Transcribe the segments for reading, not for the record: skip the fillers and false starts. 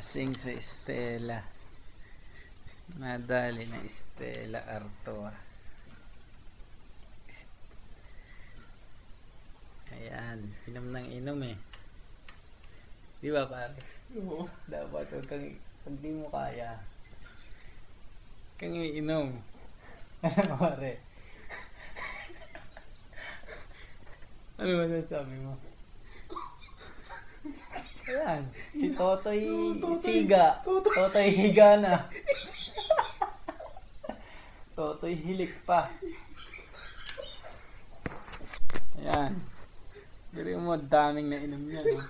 Lasing si Stella. Nadali na Stella Artoa. Ayan, inom ng inom eh. Di ba pare? Oo. Dapat huwag kang, pag di mo kaya, kang iinom. Ano pare? Ano ba sasabi mo? Ayan, si Totoy Siga. Totoy higa na. Totoy hilik pa. Ayan. Bili mo, daming nainom yan. Oh.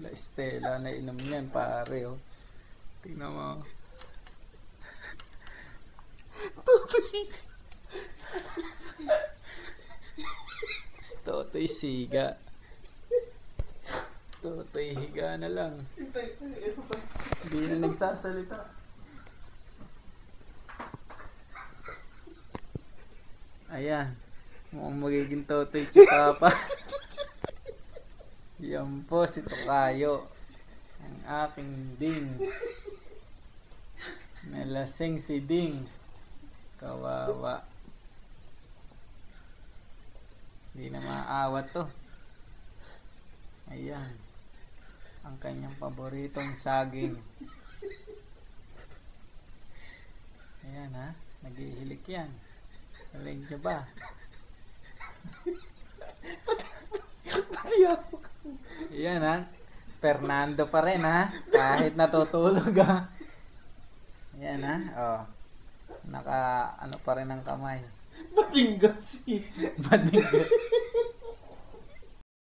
La Estela nainom yan, pare. Oh. Tingnan mo. Totoy Siga. Totoy higa na lang. Hindi na nagsasalita. Ayan. Mukhang magiging Totoy Chikapa. Yan po si Tokayo. Ang aking Ding. Nalasing si Ding. Kawawa. Hindi na maawat to. Ayan. Ang kanyang paboritong saging. Ayan ha. Naghihilik yan. Galing siya ba? Ayan ha. Fernando pa rin ha. Kahit natutulog ha. Ayan ha. Oh. Naka ano pa rin ang kamay. Batinggas eh. Batinggas.